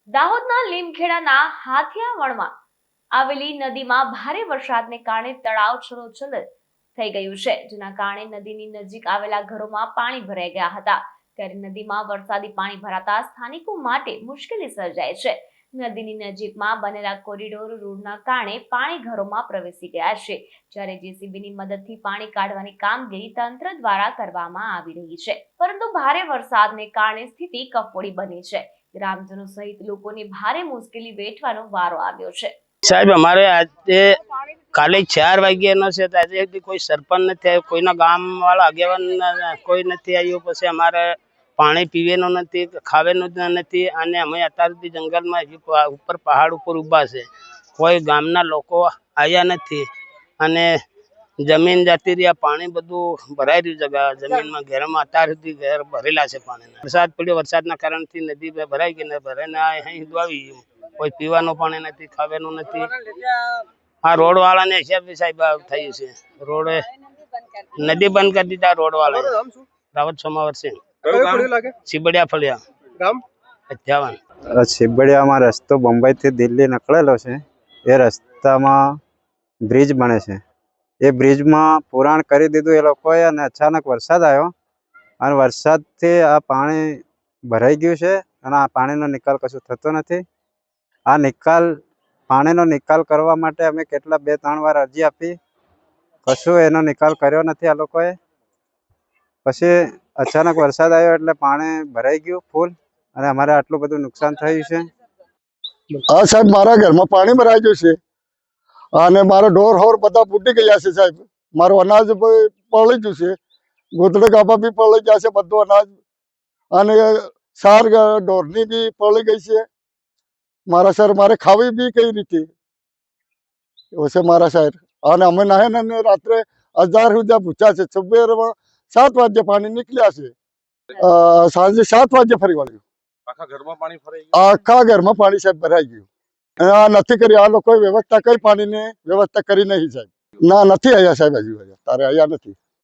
દાહોદના લીમખેડાના હાથિયાવણમાં આવેલી નદીમાં ભારે વરસાદને કારણે તળાવ છલોછલ થઈ ગયું છે, જેના કારણે નદીની નજીક આવેલા ઘરોમાં પાણી ભરાઈ ગયા હતા। ત્યારે નદીમાં વરસાદી પાણી ભરાતા સ્થાનિકો માટે મુશ્કેલી સર્જાય છે। નદીની નજીકમાં બનેલા કોરિડોર રોડના કારણે પાણી ઘરોમાં પ્રવેશી ગયા છે, જ્યારે જેસીબીની મદદથી પાણી કાઢવાની કામગીરી તંત્ર દ્વારા કરવામાં આવી રહી છે, પરંતુ ભારે વરસાદને કારણે સ્થિતિ કફોડી બની છે। ग्रामजनों सहित लोगों ने भारे मुश्किली वेठवानो वारो आव्यो छे। साहब हमारे आज काले 4 वाग्यानो छे तो आज कोई सरपंच नहीं आयो, कोईना गाम वाला आगेवान कोई नहीं आयो। पछी अमारे पानी पीवेनो नहीं, खावेनो नहीं अने अमे अत्यार सुधी जंगल में ऊपर पहाड़ ऊपर उभा छे, कोई गामना लोको आया नहीं अने जमीन जाती रही, पानी बधु भराई रह्यु जगह जमीन में घेर में अत्यार सुधी घेर भरेला छे। पानी वरसाद पड्यो, वरसादना कारणथी नदी भराई गई ने भराईने अहीं सुधी आवी गयुं। कोई पीवानुं पाणी नथी, खावानुं नथी। आ रोड वाला ने हिसाब साहेब थयुं छे, रोड नदी बंद कर दीधा रोड वाला। रावत सोमावर सिंह सीबड़िया फलिया गाम अध्यावन। सीबड़िया में रस्तो बम्बई थी दिल्ली निकळेलो छे। ए रस्ता में ब्रिज बने छे, ए ब्रिज में पुराण करी दीधुं ए लोकोए अने अचानक वरसाद आव्यो अने वरसादथी आ पाणी भराई गयुं छे अने आ पाणीनो निकाल कशुं थतो नथी। आ निकाल पाणीनो निकाल करवा माटे अमे केटला 2-3 वार अरजी आपी, कशुं एनो निकाल कर्यो नथी आ लोकोए। पछी अचानक वरसाद आव्यो एटले पाणी भराई गयुं फूल अने अमारे आटલું બધું नुकसान थयुं छे। हाँ साहेब, मारा घर में पानी भराई गयुं छे અને મારો ઢોર હોર બધા ફૂટી ગયા છે સાહેબ। મારું અનાજ પલળી ગયું છે, ગોદડે ગાભા બી પલળી ગયા છે બધું અનાજ, અને સાર ઢોરની બી પલળી ગઈ છે। મારા સર મારે ખાવી બી કઈ રીતે એવું છે મારા સાહેબ। અને અમે નાહે ને રાત્રે 1000 સુધી પૂછ્યા છે। સવારમાં 7 વાગે પાણી નીકળ્યા છે, સાંજે 7 વાગે ફરી વળ્યું। આખા ઘરમાં પાણી સાહેબ ભરાઈ ગયું। आ नहीं करी, आ लोग व्यवस्था कई पानी ने व्यवस्था करी नहीं साहब। ना नहीं आया साहब, हजू तारे आया नहीं।